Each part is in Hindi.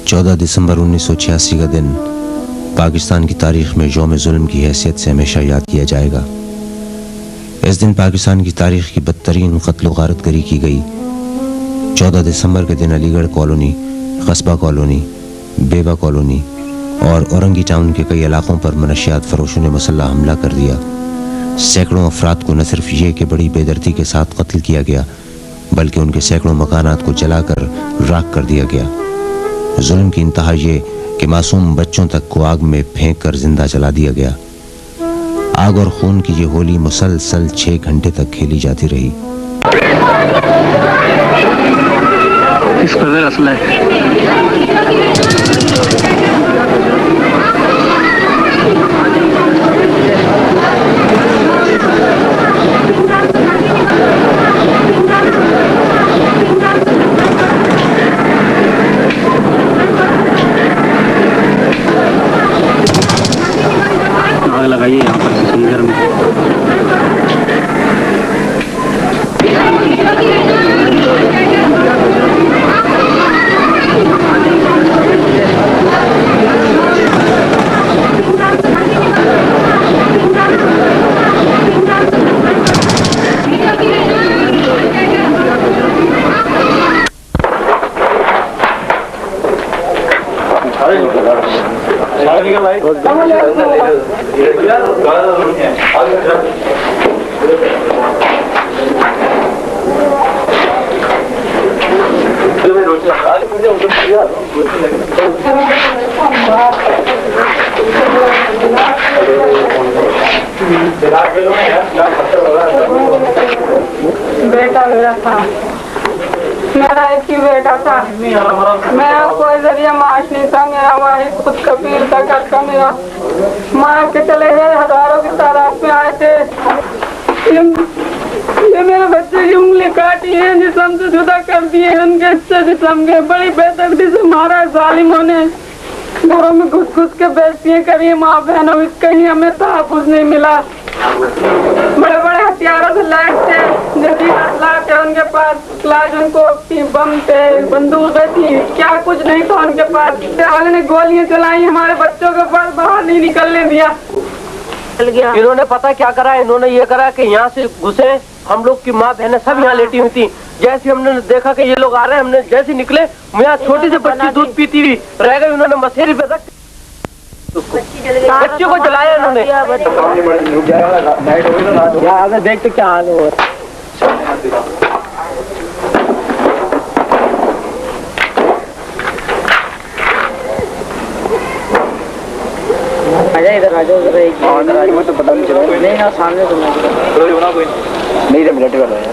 14 दिसंबर 1986 का दिन पाकिस्तान की तारीख में यौम जुल्म की हैसियत से हमेशा याद किया जाएगा। इस दिन पाकिस्तान की तारीख की बदतरीन कत्ल गारत गरी की गई। 14 दिसंबर के दिन अलीगढ़ कॉलोनी, कस्बा कॉलोनी, बेवा कॉलोनी और औरंगी टाउन के कई इलाकों पर मनशियात फरोशों ने मुसल्लह हमला कर दिया। सैकड़ों अफराद को न सिर्फ ये कि बड़ी बेदर्दी के साथ कत्ल किया गया, बल्कि उनके सैकड़ों मकानात को जलाकर राख कर दिया गया। जुल्म की इंतहा ये कि मासूम बच्चों तक को आग में फेंक कर जिंदा जला दिया गया। आग और खून की ये होली मुसलसल 6 घंटे तक खेली जाती रही। इस कदर असला आग लगाइए यहाँ पर सिलेंडर में। बेटा मेरा था, मेरा एक ही बेटा था। मेरा कोई जरिया माश नहीं था। मेरा माँ खुद कबीर था, घर का मेरा मार के चले गए। हजारों की तादाद में आए थे। ये मेरे बच्चे की उंगली काटी है, जिस्म से जुदा कर दिए, उनके अच्छे जिस्म के बड़ी बेदर्दी से मारा है जालिमों ने। घरों में घुस घुस के बेइज्जतियां करी, माँ बहनों की कहीं हमें तहफ़्फ़ुज़ नहीं मिला। बड़े बड़े हथियारों से लैस थे, जदीद असलाह थे उनके पास, क्लास उनको बम थे, बंदूकें थी, क्या कुछ नहीं था उनके पास। आगे ने गोलियां चलाई, हमारे बच्चों के पास बाहर नहीं निकलने दिया। इन्होंने पता क्या करा, इन्होंने ये करा कि यहाँ से घुसे, हम लोग की माँ बहनें सब यहाँ लेटी हुई थी। जैसे हमने देखा कि ये लोग आ रहे हैं, हमने जैसे निकले, यहाँ छोटी सी बच्ची दूध पीती हुई रह गई। उन्होंने मसेरी पे रख बच्चों को जलाया इन्होंने। देख तो क्या हाल हो। इधर आ जाओ, तो पता नहीं चला। नहीं ना, सामने सुनना कोई नहीं रे, मिनट कर रहा है।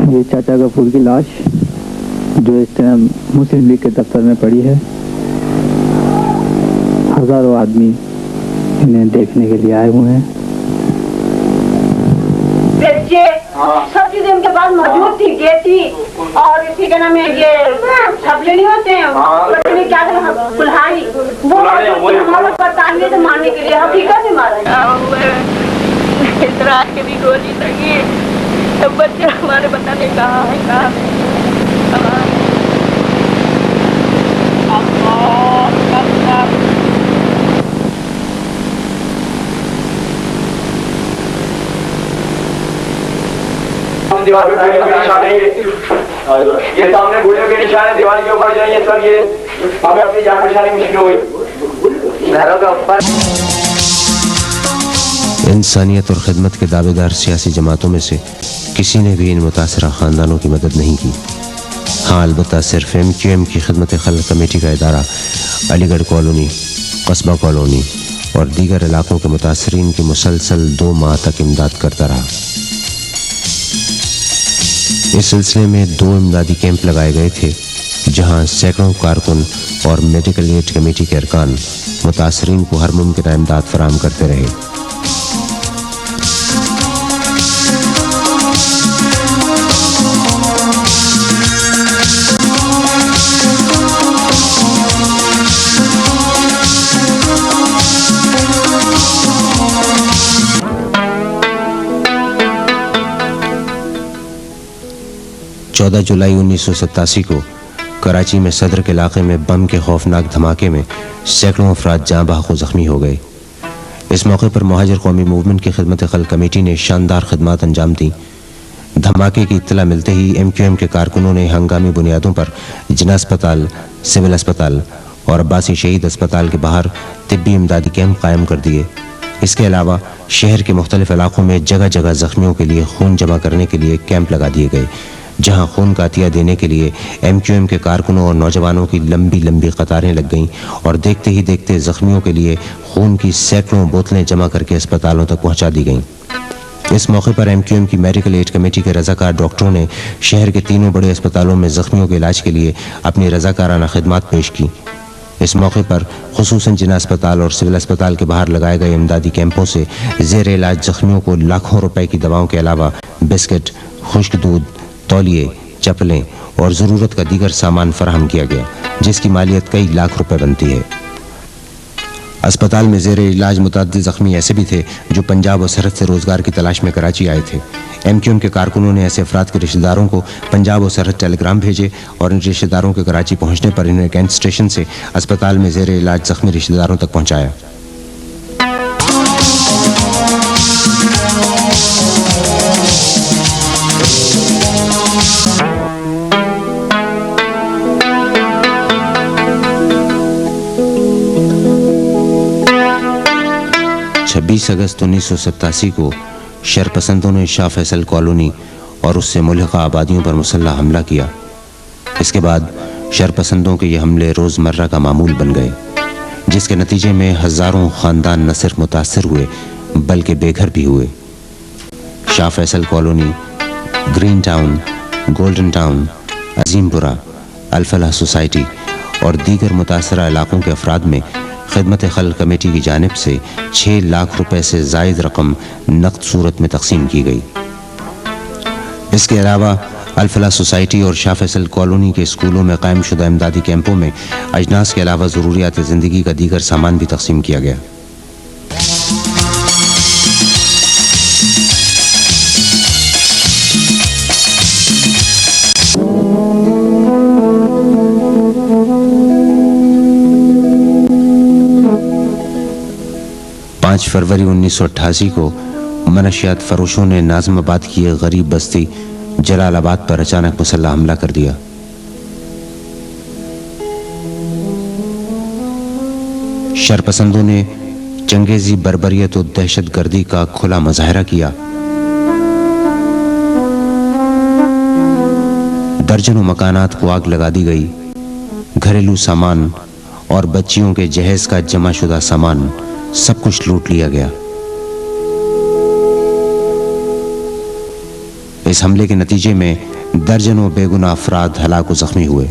ये चाचा गफूर की लाश जो इस टाइम मुस्लिम लीग के दफ्तर में पड़ी है। हजारों आदमी इन्हें देखने के लिए आए हुए हैं। बच्चे सब चीजें उनके पास मौजूद थी, गेटी और इसी का नाम है ये छपले नहीं होते हैं, बच्चे क्या कुल्हाड़ी, वो हमारे बरतानवी से मारने के लिए हकीकत में मारा। इस रात के भी गोली लगी, सब बच्चे हमारे पता नहीं कहाँ है कहाँ दीवार पे गोलियों के निशान है। ये सामने गोलियों के निशान है दीवार के ऊपर जो ये सब, ये हमें अपनी जान बचाने में मुश्किल हुई। घरों के ऊपर इंसानियत और खिदमत के दावेदार सियासी जमातों में से किसी ने भी इन मुतासरा ख़ानदानों की मदद नहीं की। हाँ, अलबत्ता सिर्फ MQM की खिदमत खल्क कमेटी का इदारा अलीगढ़ कॉलोनी, कस्बा कॉलोनी और दीगर इलाकों के मुतासरीन की मुसलसल 2 माह तक इमदाद करता रहा। इस सिलसिले में 2 इमदादी कैंप लगाए गए थे, जहां सैकड़ों कारकुन और मेडिकल एड कमेटी के अरकान मुतासरीन को हर मुमकिन इमदाद फराहम करते रहे। 14 जुलाई 1987 को कराची में सदर के इलाके में बम के खौफनाक धमाके में सैकड़ों अफराद जाँ बहक जख्मी हो गए। इस मौके पर महाजर कौमी मूवमेंट की खिदमत खल कमेटी ने शानदार खिदमत अंजाम दी। धमाके की इत्तला मिलते ही MQM के कारकुनों ने हंगामी बुनियादों पर जिना अस्पताल, सिविल अस्पताल और अब्बासी शहीद अस्पताल के बाहर तिब्बी इमदादी कैंप कायम कर दिए। इसके अलावा शहर के मुख्तलिफ इलाकों में जगह जगह जख्मियों के लिए खून जमा करने के लिए कैंप लगा दिए गए, जहां खून का अतिया देने के लिए MQM के कारकुनों और नौजवानों की लंबी लंबी कतारें लग गईं और देखते ही देखते जख्मियों के लिए खून की सैकड़ों बोतलें जमा करके अस्पतालों तक पहुंचा दी गईं। इस मौके पर MQM की मेडिकल एड कमेटी के रजाकार डॉक्टरों ने शहर के तीनों बड़े अस्पतालों में जख्मियों के इलाज के लिए अपनी रजाकाराना खिदमत पेश की। इस मौके पर खुसूसन जिना अस्पताल और सिविल अस्पताल के बाहर लगाए गए इमदादी कैंपों से जेर इलाज जख्मियों को लाखों रुपए की दवाओं के अलावा बिस्किट, खुश्क दूध, तौलिए, चप्पलें और ज़रूरत का दीगर सामान फराहम किया गया, जिसकी मालियत कई लाख रुपए बनती है। अस्पताल में जेर इलाज मुतअद्दिद जख्मी ऐसे भी थे जो पंजाब और सरहद से रोजगार की तलाश में कराची आए थे। MQM के कारकुनों ने ऐसे अफराद के रिश्तेदारों को पंजाब और सरहद टेलीग्राम भेजे और इन रिश्तेदारों के कराची पहुंचने पर इन्हें कैंट स्टेशन से अस्पताल में जेर इलाज जख्मी रिश्तेदारों तक पहुंचाया। अगस्त 1987 को शरपसंदों ने शाह फैसल कॉलोनी और उससे मुल्हिका आबादियों पर मुसल्लह हमला किया। इसके बाद शरपसंदों के ये हमले रोज़मर्रा का मामूल बन गए, जिसके नतीजे में हज़ारों ख़ानदान न सिर्फ मुतासर हुए बल्कि बेघर भी हुए। Shah Faisal colony, green town, golden town, Azimpura, Al Falah society और दीगर मुतासरा इलाकों के अफराद में खिदमत खल कमेटी की जानिब से 6 लाख रुपए से ज़ायद रकम नक़द सूरत में तकसीम की गई। इसके अलावा अल-फलाह सोसाइटी और शाह फैसल कॉलोनी के स्कूलों में कायम शुदा इमदादी कैंपों में अजनास के अलावा ज़रूरियात ज़िंदगी का दीगर सामान भी तकसीम किया गया। फरवरी 1988 को मनशियात फरोशों ने नाज़माबाद की एक गरीब बस्ती जलालाबाद पर अचानक मुसल्लह हमला कर दिया। शरपसंदों ने चंगेजी बर्बरियत और दहशतगर्दी का खुला मुजाहरा किया। दर्जनों मकानात को आग लगा दी गई। घरेलू सामान और बच्चियों के जहेज का जमाशुदा सामान सब कुछ लूट लिया गया। इस हमले के नतीजे में दर्जनों बेगुनाह अफराद हलाक व जख्मी हुए।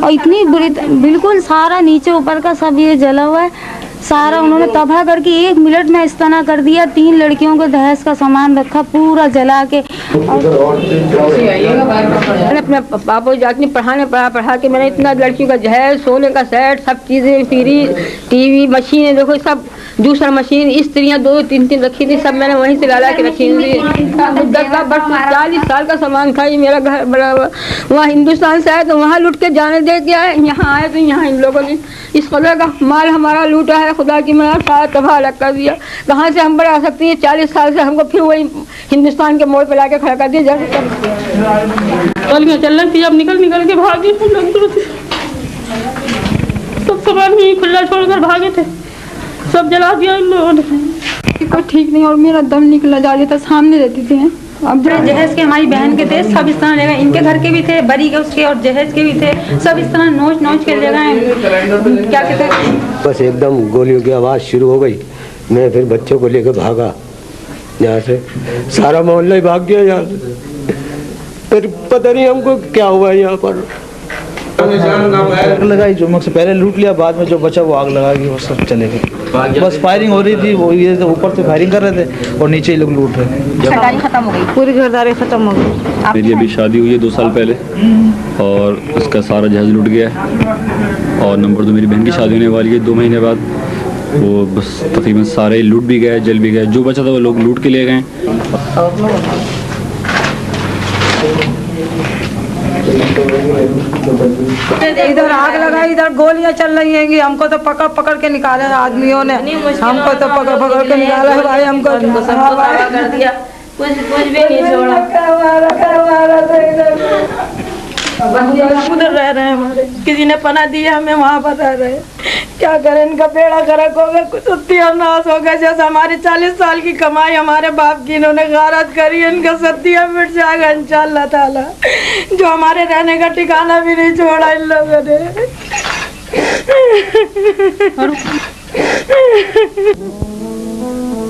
और इतनी बुरी, बिल्कुल सारा नीचे ऊपर का सब ये जला हुआ है, सारा उन्होंने तबाह करके 1 मिनट में इस तरह कर दिया। 3 लड़कियों को दहेज का सामान रखा पूरा जला के। मैंने अपने पापा जाके पढ़ा के मैंने इतना लड़कियों का जहेज, सोने का सेट, सब चीज़ें, फ्रिज, टीवी, मशीनें, देखो सब, जूसर मशीन, स्त्रियाँ 2-3 रखी थी, सब मैंने वहीं से ला के रखी थी। 40 साल का सामान था ये मेरा घर बड़ा हुआ। वहाँ हिंदुस्तान से आए तो वहाँ लूट के जाने दे के आए, यहाँ आए तो यहाँ इन लोगों ने इस कदर का माल हमारा लूटा है। खुदा की मैं सारा तबाह अलग कर दिया। कहाँ से हम बड़ा सकते हैं? 40 साल से हमको फिर वही हिंदुस्तान के मोड़ पे ला के खड़ा कर दिया। चल रही थी, अब निकल के भागे। सब सामान ही खुला छोड़कर भागे थे, सब जला दिया इन लोगों ने। कोई ठीक नहीं, और मेरा दम निकला जा रहा था, सामने रहती थी। अब जहेज के हमारी बहन के थे, सब इस तरह ले गए। इनके घर के भी थे, बरी के उसके, और जहेज के भी थे, सब इस तरह नोच के ले गए। क्या कहते हैं, बस एकदम गोलियों की आवाज़ शुरू हो गई। मैं फिर बच्चों को लेकर भागा यहाँ से, सारा मोहल्ला ही भाग गया यहाँ से। फिर पता नहीं हमको क्या हुआ यहाँ पर। आग लगाई, जो मुझसे पहले लूट लिया, बाद में जो बचा वो आग लगा के वो सब चले गए। बस फायरिंग हो रही थी, वो ये ऊपर से फायरिंग कर रहे थे और नीचे ही लोग लूट रहे थे। खरीदारी खत्म हो गई, पूरी खरीदारी खत्म हो गई। मेरी अभी शादी हुई है 2 साल पहले और उसका सारा जहाज लूट गया है। और नंबर 2 मेरी बहन की शादी होने वाली है 2 महीने बाद। वो बस तकरीबन सारे लूट भी गए, जल भी गए, जो बचा था वो लोग लूट के ले गए। इधर आग लगाई, इधर गोलियां चल रही हैं कि हमको तो पकड़ पकड़ के निकाले आदमियों ने, हमको तो पकड़ पकड़ के निकाला है भाई, हमको कर दिया, कुछ भी नहीं छोड़ा। उधर रह रहे हैं, हमारे किसी ने पनाह दी है, हमें वहाँ पर रह रहे हैं। क्या करें, इनका बेड़ा गर्क हो गया, कुछ सत्यानाश हो गया। जैसे हमारी 40 साल की कमाई हमारे बाप की इन्होंने गारत करी, इनका सत्या मिट जाएगा इंशाअल्लाह ताला। जो हमारे रहने का ठिकाना भी नहीं छोड़ा इन लोगों ने।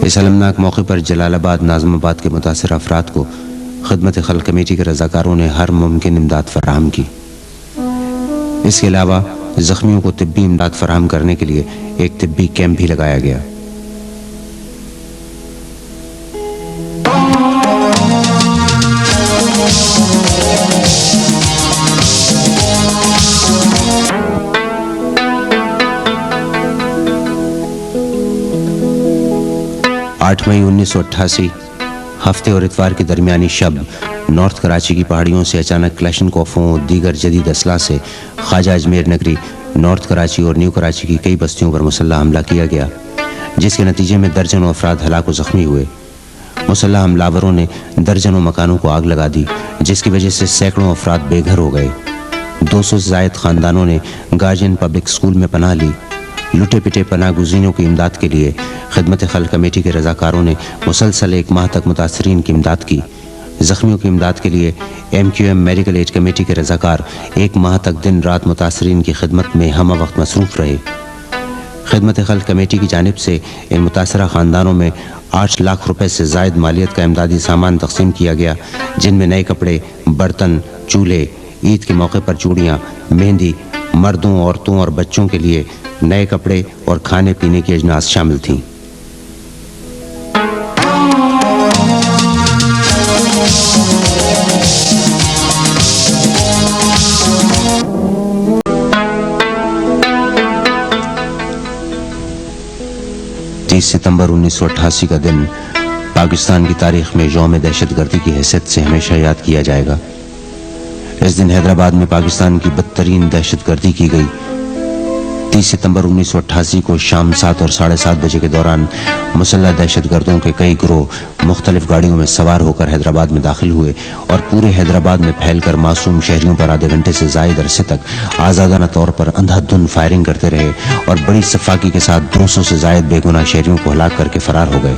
इस अलमनाक मौके पर जलालाबाद नाज़िमाबाद के मुतासिर अफराद को खिदमत खल्क कमेटी के रज़ाकारों ने हर मुमकिन इमदाद फराहम की। इसके अलावा जख्मियों को तिब्बी इमदाद फराहम करने के लिए एक तिब्बी कैंप भी लगाया गया। आठ मई 1988 हफ्ते और इतवार के दरमियानी शब नॉर्थ कराची की पहाड़ियों से अचानक क्लैशनकोफों और दीगर जदीद असला से ख्वाजा अजमेर नगरी, नॉर्थ कराची और न्यू कराची की कई बस्तियों पर मुसल्लह हमला किया गया, जिसके नतीजे में दर्जनों अफराद हलाक व जख्मी हुए। मुसल्लह हमलावरों ने दर्जनों मकानों को आग लगा दी, जिसकी वजह से सैकड़ों अफराद बेघर हो गए। 200 से ज़ायद ख़ानदानों ने गार्जियन पब्लिक स्कूल में पनाह ली। लुटे पिटे पनाह गुज़ीनों की इमदाद के लिए खिदमत खल्क कमेटी के रज़ाकारों ने मुसलसल 1 माह तक मुतासरीन की इमदाद की। ज़ख्मियों की इमदाद के लिए MQM मेडिकल एड कमेटी के रज़ाकार 1 माह तक दिन रात मुतासरीन की खिदमत में हम वक्त मसरूफ़ रहे। खिदमत खल्क कमेटी की जानिब से इन मुतासरा ख़ानदानों में 8 लाख रुपए से ज़ायद मालियत का इमदादी सामान तकसीम किया गया, जिनमें नए कपड़े, बर्तन, चूल्हे, ईद के मौके पर चूड़ियाँ, मेहंदी, मर्दों, औरतों और बच्चों के लिए नए कपड़े और खाने पीने की अजनास शामिल थीं। सितंबर 1988 का दिन पाकिस्तान की तारीख में यौम दहशतगर्दी की हैसियत से हमेशा याद किया जाएगा। इस दिन हैदराबाद में पाकिस्तान की बदतरीन दहशतगर्दी की गई। 30 सितंबर 1988 को शाम 7 और 7:30 बजे के दौरान मुसल्लह दहशतगर्दों के कई गिरोह मुख्तलिफ गाड़ियों में सवार होकर हैदराबाद में दाखिल हुए और पूरे हैदराबाद में फैलकर मासूम शहरियों पर आधे घंटे से ज़ायद अरसे तक आज़ादाना तौर पर अंधाधुंध फायरिंग करते रहे और बड़ी सफाकी के साथ 200 से ज़ायद बेगुनाह शहरियों को हलाक करके फरार हो गए।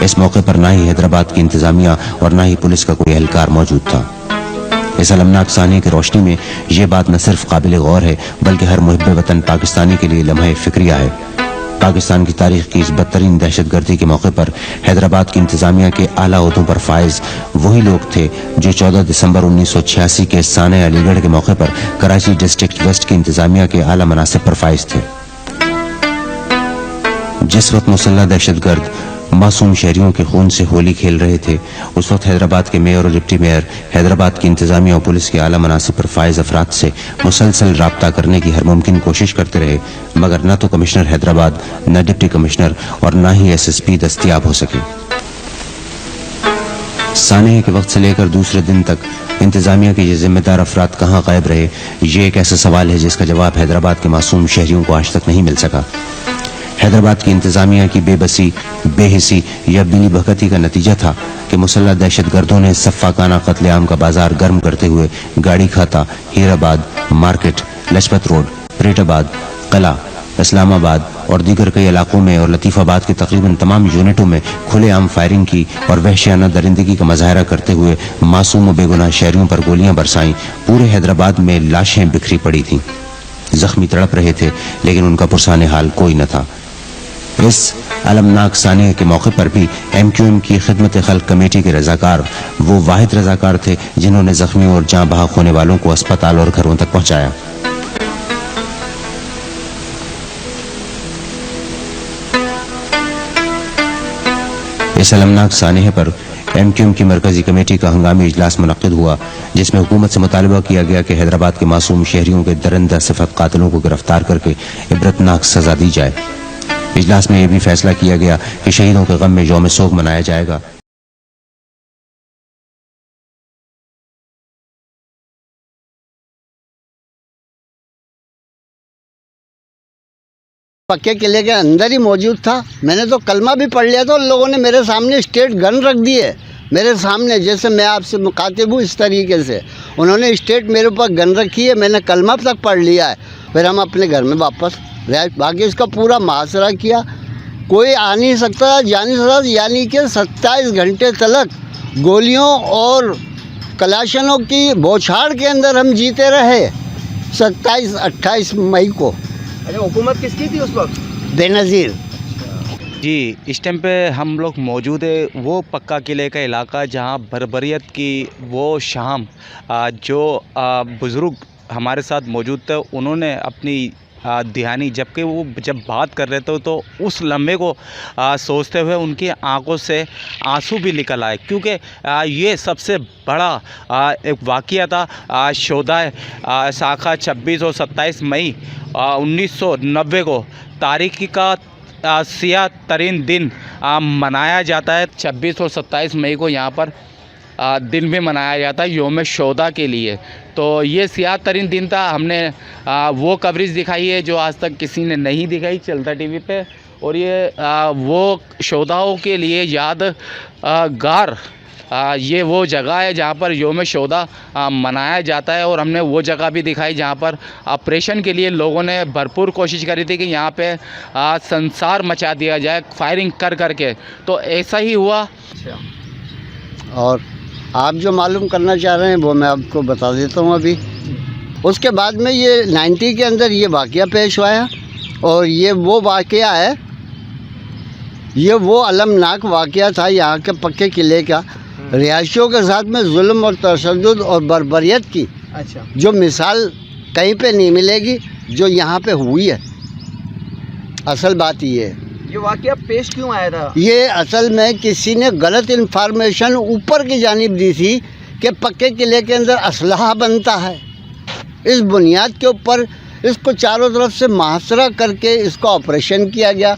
इस मौके पर ना ही हैदराबाद की इंतजामिया और ना ही पुलिस का कोई एहलकार मौजूद था। इस अलमनाक सानिया की रोशनी में ये बात न सिर्फ काबिल गौर है बल्कि हर मुहिब्बे वतन पाकिस्तानी के लिए लम्हा फिक्रिया है। पाकिस्तान की तारीख की इस बदतरीन दहशतगर्दी के मौके पर हैदराबाद की इंतजामिया के आला ओहदों पर फाइज वही लोग थे जो 14 दिसंबर 1986 के साने अलीगढ़ के मौके पर कराची डिस्ट्रिक्ट वेस्ट की इंतजामिया के आला मनासिब पर फाइज थे। जिस वक्त मुसल्लह दहशतगर्द मासूम शहरियों के खून से होली खेल रहे थे, उस वक्त हैदराबाद के मेयर और डिप्टी मेयर हैदराबाद की इंतजामिया और पुलिस के आला मनासिब पर फाइज अफराद से मुसलसल राब्ता करने की हर मुमकिन कोशिश करते रहे, मगर न तो कमिश्नर हैदराबाद, न डिप्टी कमिश्नर और न ही SSP दस्तयाब हो सके। साने के वक्त से लेकर दूसरे दिन तक इंतजामिया के ये जिम्मेदार अफराद कहाँ गायब रहे, ये एक ऐसा सवाल है जिसका जवाब हैदराबाद के मासूम शहरियों को आज तक नहीं मिल सका। हैदराबाद की इंतजामिया की बेबसी, बेहिसी या बिनी भगती का नतीजा था कि मुसल्लह दहशतगर्दों ने सफ़ाकाना कत्लेआम का बाजार गर्म करते हुए गाड़ी खाता, हीराबाद मार्केट, लजपत रोड, रेटाबाद, कला, इस्लामाबाद और दीगर कई इलाकों में और लतीफ़ाबाद के तकरीबन तमाम यूनिटों में खुलेआम फायरिंग की और वहशियाना दरिंदगी का मुजाहरा करते हुए मासूम व बेगुनाह शहरियों पर गोलियां बरसाईं। पूरे हैदराबाद में लाशें बिखरी पड़ी थीं, जख्मी तड़प रहे थे, लेकिन उनका पुरसाने हाल कोई न था। इस अलमनाक सानिया के मौके पर भी MQM की खिदमत खल्क कमेटी के रज़ाकार वो वाहिद रज़ाकार थे जिन्होंने जख्मियों और जाँ बहक होने वालों को अस्पताल और घरों तक पहुंचाया। इस अलमनाक सानिया पर MQM की मरकजी कमेटी का हंगामी इजलास मुनक्किद हुआ, जिसमें हुकूमत से मुतालबा किया गया कि हैदराबाद के मासूम शहरियों के दरिंदा सिफत कातिलों को गिरफ्तार करके इबरतनाक सजा दी जाए। इजलास में यह भी फैसला किया गया कि शहीदों के गम में यौम सोग मनाया जाएगा। पक्के किले के अंदर ही मौजूद था। मैंने तो कलमा भी पढ़ लिया था। उन लोगों ने मेरे सामने स्टेट गन रख दिए मेरे सामने, जैसे मैं आपसे मुखातिब हूँ इस तरीके से उन्होंने स्टेट मेरे ऊपर गन रखी है। मैंने कलमा तक पढ़ लिया है। फिर हम अपने घर में वापस बाकी इसका पूरा मुहासरा किया। कोई आ नहीं सकता, जा नहीं सकता, यानी कि 27 घंटे तक गोलियों और कलाशनों की बौछार के अंदर हम जीते रहे। 27-28 मई को। अच्छा, हुकूमत किसकी थी उस वक्त? बेनज़ीर जी। इस टाइम पे हम लोग मौजूद है वो पक्का किले का इलाका जहां बर्बरियत की वो शाम जो बुज़ुर्ग हमारे साथ मौजूद थे उन्होंने अपनी दिहानी जबकि वो जब बात कर रहे थे तो उस लम्हे को सोचते हुए उनकी आंखों से आंसू भी निकल आए, क्योंकि ये सबसे बड़ा एक वाक़या था। शोधाए साखा 26 और 27 मई 1990 को तारीख़ का सियाह तरीन दिन मनाया जाता है। 26 और 27 मई को यहाँ पर दिन भी मनाया जाता है योम शोदा के लिए। तो ये सियाह तरीन दिन था। हमने वो कवरेज दिखाई है जो आज तक किसी ने नहीं दिखाई चलता टीवी पे, और ये वो शोदाओं के लिए यादगार ये वो जगह है जहाँ पर योम शोदा मनाया जाता है। और हमने वो जगह भी दिखाई जहाँ पर ऑपरेशन के लिए लोगों ने भरपूर कोशिश करी थी कि यहाँ पे संसार मचा दिया जाए फायरिंग कर कर के, तो ऐसा ही हुआ। और आप जो मालूम करना चाह रहे हैं वो मैं आपको बता देता हूँ अभी। उसके बाद में ये 90 के अंदर ये वाक़या पेश आया, और ये वो वाक़या है, ये वो अलमनाक वाक़या था यहाँ के पक्के किले का, रिहायशियों के साथ में जुल्म और तशद्दुद और बर्बरियत की। अच्छा। जो मिसाल कहीं पे नहीं मिलेगी जो यहाँ पे हुई है। असल बात ये है, ये वाक़या पेश क्यों आया था? ये असल में किसी ने गलत इन्फॉर्मेशन ऊपर की जानिब दी थी कि पक्के किले के अंदर असलहा बनता है। इस बुनियाद के ऊपर इसको चारों तरफ से मुहासरा करके इसका ऑपरेशन किया गया,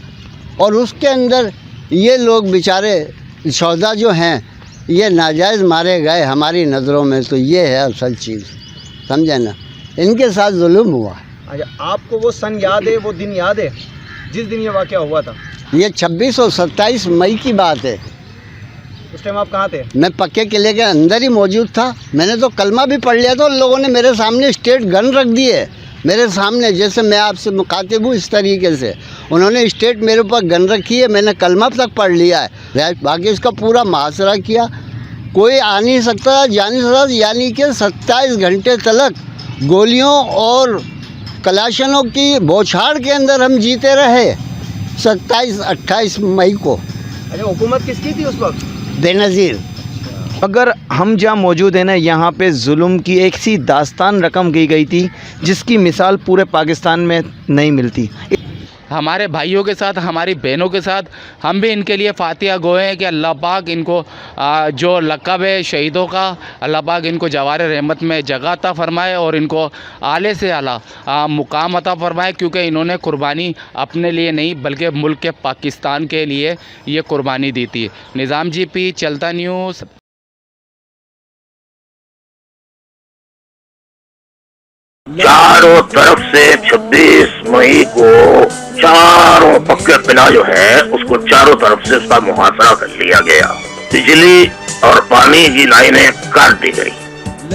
और उसके अंदर ये लोग बेचारे शौदा जो हैं ये नाजायज़ मारे गए हमारी नज़रों में। तो ये है असल चीज़, समझे ना, इनके साथ जुल्म हुआ। अच्छा, आपको वो सन याद है, वो दिन याद है जिस दिन ये वाक़या हुआ था? ये 26 और 27 मई की बात है। उस टाइम आप कहाँ थे? मैं पक्के किले के अंदर ही मौजूद था। मैंने तो कलमा भी पढ़ लिया था। उन लोगों ने मेरे सामने स्टेट गन रख दिए मेरे सामने, जैसे मैं आपसे मुखातिब हूँ इस तरीके से उन्होंने स्टेट मेरे ऊपर गन रखी है। मैंने कलमा तक पढ़ लिया है। बाकी इसका पूरा मुहासरा किया। कोई आ नहीं सकता, जा नहीं सकता, यानी कि 27 घंटे तक गोलियों और कलाशनों की बौछार के अंदर हम जीते रहे। 27-28 मई को। अच्छा, हुकूमत किसकी थी उस वक्त? बेनज़ीर। अगर हम जहाँ मौजूद हैं ना, यहाँ पे जुल्म की एक सी दास्तान रकम की गई थी जिसकी मिसाल पूरे पाकिस्तान में नहीं मिलती। हमारे भाइयों के साथ, हमारी बहनों के साथ हम भी इनके लिए फातिहा गोए हैं कि अल्लाह पाक इनको जो लक़ब है शहीदों का, अल्लाह पाक इनको जवार रहमत में जगह अता फ़रमाए और इनको आले से आला मुकाम अता फ़रमाए, क्योंकि इन्होंने कुर्बानी अपने लिए नहीं बल्कि मुल्क के पाकिस्तान के लिए ये कुर्बानी दी थी। निज़ाम GP, चलता न्यूज़। चारों तरफ से 26 मई को चारों पक्के किला जो है उसको चारों तरफ से उसका मुहासरा कर लिया गया। बिजली और पानी की लाइनें काट दी गई,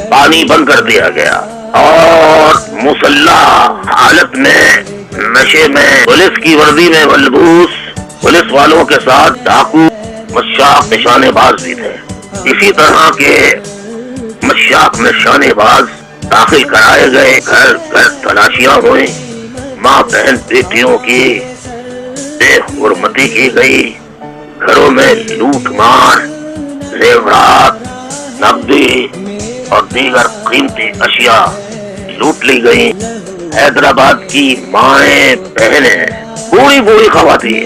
पानी बंद कर दिया गया, और मुसल्लाह हालत में नशे में पुलिस की वर्दी में मलबूस पुलिस वालों के साथ डाकू मशाक निशानेबाज भी थे। इसी तरह के मशाक निशानेबाज दाखिल कराए गए, घर घर तलाशियां हुई, माँ बहन बेटियों की बेहुरमती की गई, घरों में लूट मार, जेवरात, नकदी और दीगर कीमती अशिया लूट ली गई। हैदराबाद की माएं बहनें, बूढ़ी बूढ़ी खवातीन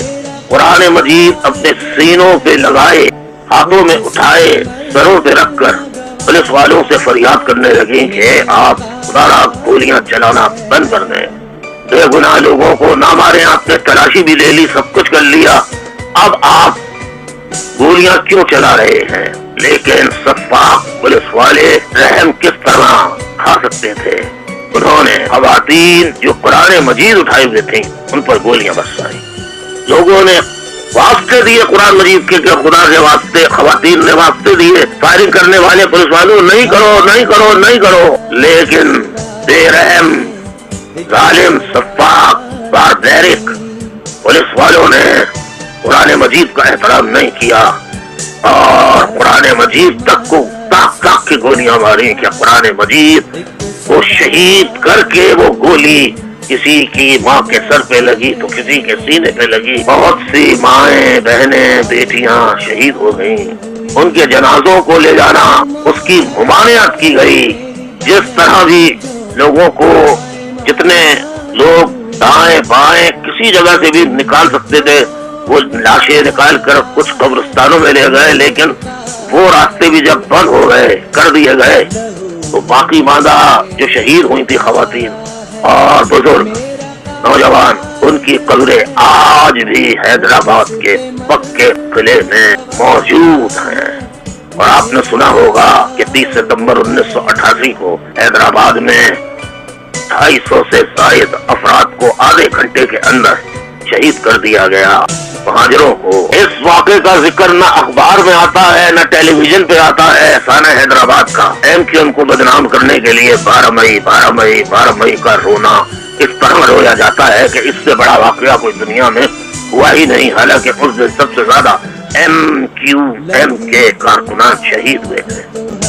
कुरान मजीद अपने सीनों पे लगाए, हाथों में उठाए, सरों पे रखकर पुलिस वालों से फरियाद करने लगी कि आप खुदा गोलियां चलाना बंद कर दें, बेगुनाह लोगों को ना मारें, आपने तलाशी तलाशी भी ले ली, सब कुछ कर लिया, अब आप गोलियां क्यों चला रहे हैं? लेकिन सफाक पुलिस वाले रहम किस तरह खा सकते थे? उन्होंने खवातीन जो कुरान मजीद उठाए हुए थे उन पर गोलियां बरसाई। लोगों ने वास्ते दिए कुरान मजीद के, खुदा के वास्ते, खवातीन ने वास्ते दिए, फायरिंग करने वाले पुलिस वालों नहीं करो नहीं करो नहीं करो, लेकिन बेरहम जालिम सफाक बारबैरिक पुलिस वालों ने कुरान मजीद का एहतराम नहीं किया और कुरान मजीद तक को ताक ताक की गोलियां मारी। क्या कुरान मजीद को शहीद करके वो गोली किसी की माँ के सर पे लगी तो किसी के सीने पे लगी। बहुत सी माएं, बहनें, बेटियां शहीद हो गईं। उनके जनाजों को ले जाना, उसकी मुमानियत की गई। जिस तरह भी लोगों को, जितने लोग दाएं बाएं किसी जगह से भी निकाल सकते थे वो लाशें निकाल कर कुछ कब्रिस्तानों में ले गए, लेकिन वो रास्ते भी जब बंद हो गए, कर दिए गए, तो बाकी मादा जो शहीद हुई थी खवातीन और बुजुर्ग नौजवान, उनकी कब्रें आज भी हैदराबाद के पक्के किले में मौजूद हैं। और आपने सुना होगा कि 30 सितंबर 1988 को हैदराबाद में 250 से ज्यादा अफराद को आधे घंटे के अंदर शहीद कर दिया गया, महाजरों को। इस वाक़े का जिक्र न अखबार में आता है न टेलीविजन पे आता है। साना हैदराबाद का MQM को बदनाम करने के लिए 12 मई का रोना इस तरह रोया जाता है कि इससे बड़ा वाक़या कोई दुनिया में हुआ ही नहीं। हालांकि उस दिन सबसे ज्यादा MQM के कारकुनान शहीद हुए थे।